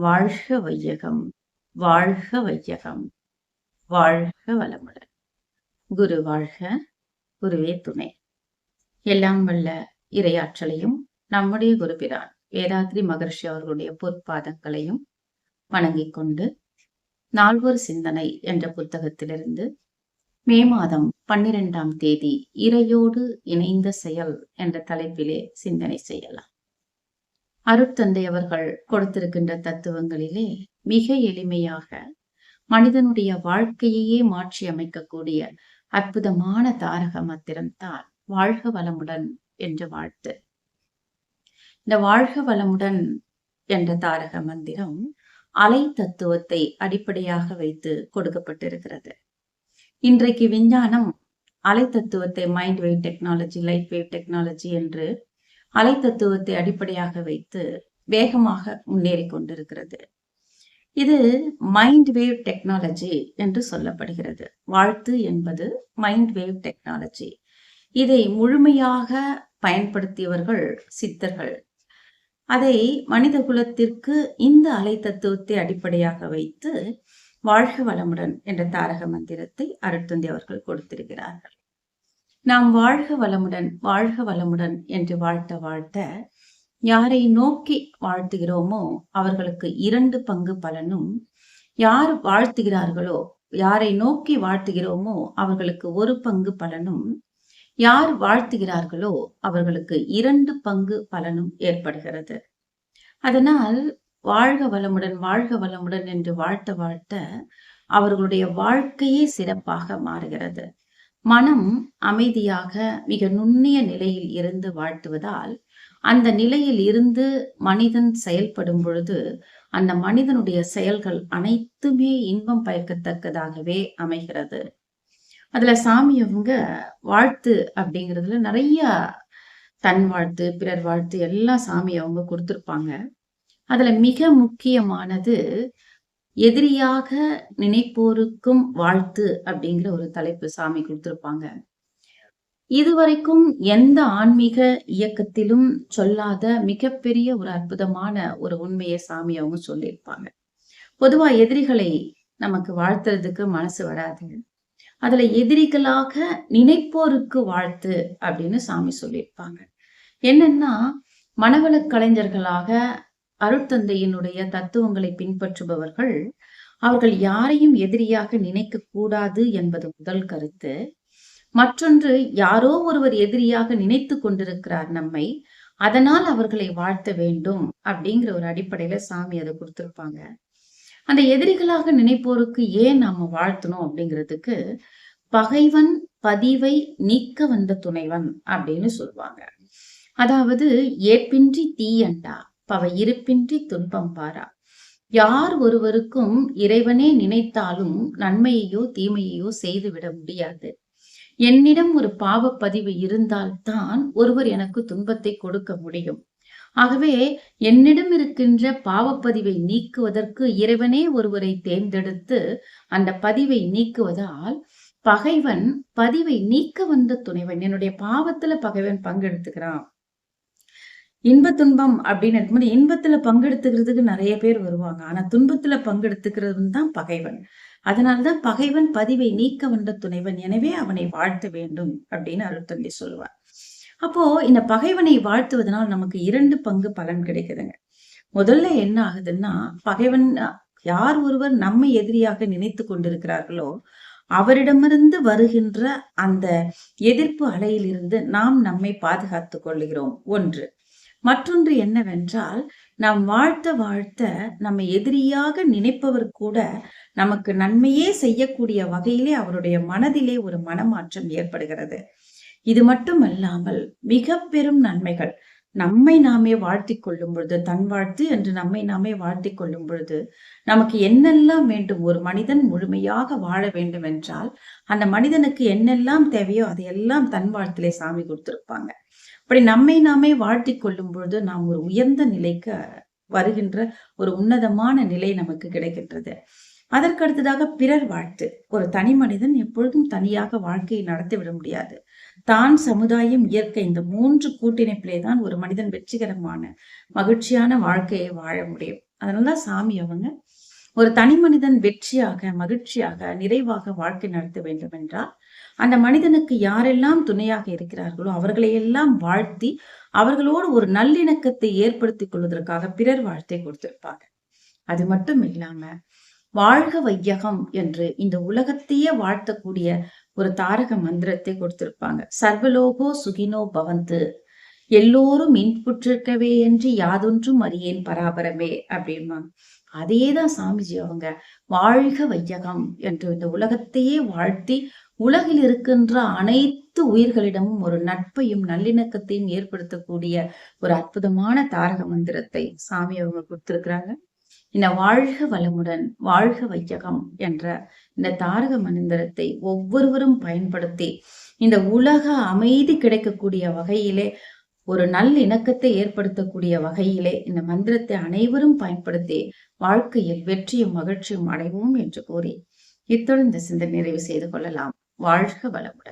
வாழ்க வையகம், வாழ்க வையகம், வாழ்க வளமுடன். குரு வாழ்க, குருவே துணை. எல்லாம் வல்ல இறையாற்றலையும் நம்முடைய குருபிரான் வேதாத்ரி மகர்ஷி அவர்களுடைய பொற்பாதங்களையும் வணங்கிக் கொண்டு நால்வர் சிந்தனை என்ற புத்தகத்திலிருந்து மே மாதம் 12ஆம் தேதி இறையோடு இணைந்த செயல் என்ற தலைப்பிலே சிந்தனை செய்யலாம். அருட்தந்தை அவர்கள் கொடுத்திருக்கின்ற தத்துவங்களிலே மிக எளிமையாக மனிதனுடைய வாழ்க்கையையே மாற்றி அமைக்கக்கூடிய அற்புதமான தாரக மந்திரம்தான் வாழ்க வளமுடன் என்ற வாழ்த்து. இந்த வாழ்க வளமுடன் என்ற தாரக மந்திரம் அலை தத்துவத்தை அடிப்படையாக வைத்து கொடுக்கப்பட்டிருக்கிறது. இன்றைக்கு விஞ்ஞானம் அலை தத்துவத்தை mind wave technology, light wave technology என்று அலை தத்துவத்தை அடிப்படையாக வைத்து வேகமாக முன்னேறி கொண்டிருக்கிறது. இது மைண்ட் வேவ் டெக்னாலஜி என்று சொல்லப்படுகிறது. வாழ்த்து என்பது மைண்ட் வேவ் டெக்னாலஜி. இதை முழுமையாக பயன்படுத்தியவர்கள் சித்தர்கள். அதை மனித குலத்திற்கு இந்த அலை தத்துவத்தை அடிப்படையாக வைத்து வாழ்க வளமுடன் என்ற தாரக மந்திரத்தை அருட்தந்தை அவர்கள் கொடுத்திருக்கிறார்கள். நாம் வாழ்க வளமுடன், வாழ்க வளமுடன் என்று வாழ்த்த யாரை நோக்கி வாழ்த்துகிறோமோ அவர்களுக்கு 2 பங்கு பலனும், யார் வாழ்த்துகிறார்களோ, யாரை நோக்கி வாழ்த்துகிறோமோ அவர்களுக்கு 1 பங்கு பலனும், யார் வாழ்த்துகிறார்களோ அவர்களுக்கு 2 பங்கு பலனும் ஏற்படுகிறது. அதனால் வாழ்க வளமுடன், வாழ்க வளமுடன் என்று வாழ்த்த அவர்களுடைய வாழ்க்கையே சிறப்பாக மாறுகிறது. மனம் அமைதியாக மிக நுண்ணிய நிலையில் இருந்து வாழ்த்துவதால் அந்த நிலையில் இருந்து மனிதன் செயல்படும் பொழுது அந்த மனிதனுடைய செயல்கள் அனைத்துமே இன்பம் பயக்கத்தக்கதாகவே அமைகிறது. அதுல சாமி அவங்க வாழ்த்து அப்படிங்கிறதுல நிறைய தன் வாழ்த்து, பிறர் வாழ்த்து எல்லாம் சாமி அவங்க கொடுத்திருப்பாங்க. அதுல மிக முக்கியமானது எதிரியாக நினைப்போருக்கும் வாழ்த்து அப்படிங்கிற ஒரு தலைப்பு சாமி கொடுத்திருப்பாங்க. இதுவரைக்கும் எந்த ஆன்மீக இயக்கத்திலும் சொல்லாத மிகப்பெரிய ஒரு அற்புதமான ஒரு உண்மையை சாமி அவங்க சொல்லியிருப்பாங்க. பொதுவா எதிரிகளை நமக்கு வாழ்த்துறதுக்கு மனசு வராது. அதுல எதிரிகளாக நினைப்போருக்கு வாழ்த்து அப்படின்னு சாமி சொல்லியிருப்பாங்க. என்னன்னா, மனவள கலைஞர்களாக அருட்தந்தையினுடைய தத்துவங்களை பின்பற்றுபவர்கள் அவர்கள் யாரையும் எதிரியாக நினைக்க கூடாது என்பது முதல் கருத்து. மற்றொன்று, யாரோ ஒருவர் எதிரியாக நினைத்து கொண்டிருக்கிறார் நம்மை, அதனால் அவர்களை வாழ்த்த வேண்டும் அப்படிங்கிற ஒரு அடிப்படையில சாமி அதை கொடுத்திருப்பாங்க. அந்த எதிரிகளாக நினைப்போருக்கு ஏன் நாம வாழ்த்தணும் அப்படிங்கிறதுக்கு, பகைவன் பதிவை நீக்க வந்த துணைவன் அப்படின்னு சொல்லுவாங்க. அதாவது ஏற்பின்றி தீயண்டா, பவை இருப்பின்றி துன்பம் பாரா. யார் ஒருவருக்கும் இறைவனே நினைத்தாலும் நன்மையையோ தீமையையோ செய்துவிட முடியாது. என்னிடம் ஒரு பாவ பதிவு இருந்தால்தான் ஒருவர் எனக்கு துன்பத்தை கொடுக்க முடியும். ஆகவே என்னிடம் இருக்கின்ற பாவப்பதிவை நீக்குவதற்கு இறைவனே ஒருவரை தேர்ந்தெடுத்து அந்த பதிவை நீக்குவதால் பகைவன் பதிவை நீக்க வந்த துணைவன். என்னுடைய பாவத்துல பகைவன் பங்கெடுத்துக்கிறான். இன்ப துன்பம் அப்படின்னு இருக்கும்போது இன்பத்துல பங்கெடுத்துக்கிறதுக்கு நிறைய பேர் வருவாங்க. ஆனா துன்பத்துல பங்கெடுத்துக்கிறது தான் பகைவன். அதனால்தான் பகைவன் பதிவை நீக்க வந்த துணைவன், எனவே அவனை வாழ்த்த வேண்டும் அப்படின்னு அருட்தந்தை சொல்லுவார். அப்போ இந்த பகைவனை வாழ்த்துவதனால் நமக்கு 2 பங்கு பலன் கிடைக்குதுங்க. முதல்ல என்ன ஆகுதுன்னா, பகைவன் யார் ஒருவர் நம்மை எதிரியாக நினைத்து கொண்டிருக்கிறார்களோ அவரிடமிருந்து வருகின்ற அந்த எதிர்ப்பு அலையிலிருந்து நாம் நம்மை பாதுகாத்துக் கொள்கிறோம். ஒன்று. மற்றொன்று என்னவென்றால், நாம் வாழ்த்த நம்ம எதிரியாக நினைப்பவர் கூட நமக்கு நன்மையே செய்யக்கூடிய வகையிலே அவருடைய மனதிலே ஒரு மனமாற்றம் ஏற்படுகிறது. இது மட்டுமல்லாமல் மிக பெரும் நன்மைகள் நம்மை நாமே வாழ்த்திக் கொள்ளும் பொழுது, தன் வாழ்த்து என்று நம்மை நாமே வாழ்த்திக் கொள்ளும் பொழுது நமக்கு என்னெல்லாம் வேண்டும், ஒரு மனிதன் முழுமையாக வாழ வேண்டும் என்றால் அந்த மனிதனுக்கு என்னெல்லாம் தேவையோ அதையெல்லாம் தன் வாழ்த்திலே சாமி கொடுத்திருப்பாங்க. அப்படி நம்மை நாமே வாழ்த்திக் கொள்ளும் பொழுது நாம் ஒரு உயர்ந்த நிலைக்கு வருகின்ற ஒரு உன்னதமான நிலை நமக்கு கிடைக்கின்றது. அதற்கடுத்ததாக பிறர் வாழ்த்து. ஒரு தனி மனிதன் எப்பொழுதும் தனியாக வாழ்க்கையை நடத்திவிட முடியாது. தான், சமுதாயம், இயற்கை, இந்த 3 கூட்டிணைப்பிலே தான் ஒரு மனிதன் வெற்றிகரமான மகிழ்ச்சியான வாழ்க்கையை வாழ முடியும். அதனாலதான் சாமி அவங்க ஒரு தனி மனிதன் வெற்றியாக, மகிழ்ச்சியாக, நிறைவாக வாழ்க்கை நடத்த வேண்டும் என்றால், அந்த மனிதனுக்கு யாரெல்லாம் துணையாக இருக்கிறார்களோ அவர்களை எல்லாம் வாழ்த்தி, அவர்களோடு ஒரு நல்லிணக்கத்தை ஏற்படுத்திக் கொள்வதற்காக பிறர் வாழ்த்தை கொடுத்திருப்பாங்க. அது மட்டும் இல்லாம, வாழ்க வையகம் என்று இந்த உலகத்தையே வாழ்த்தக்கூடிய ஒரு தாரக மந்திரத்தை கொடுத்திருப்பாங்க. சர்வலோகோ சுகினோ பவந்து, எல்லோரும் இன்புற்றிருக்கவே என்று யாதொன்றும் அறியேன் பராபரமே அப்படின்பாங்க. அதேதான் சாமிஜி அவங்க வாழ்க வையகம் என்று இந்த உலகத்தையே வாழ்த்தி உலகில் இருக்கின்ற அனைத்து உயிர்களிடமும் ஒரு நட்பையும் நல்லிணக்கத்தையும் ஏற்படுத்தக்கூடிய ஒரு அற்புதமான தாரக மந்திரத்தை சாமி அவங்க கொடுத்திருக்கிறாங்க. இந்த வாழ்க வளமுடன் வாழ்க வையகம் என்ற இந்த தாரக மந்திரத்தை ஒவ்வொருவரும் பயன்படுத்தி இந்த உலக அமைதி கிடைக்கக்கூடிய வகையிலே, ஒரு நல்லிணக்கத்தை ஏற்படுத்தக்கூடிய வகையிலே இந்த மந்திரத்தை அனைவரும் பயன்படுத்தி வாழ்க்கையில் வெற்றியும் மகிழ்ச்சியும் அடைவோம் என்று கூறி இத்துடன் இந்த சிந்தனை நிறைவு செய்து கொள்ளலாம். வாழ்க வளமுடன்.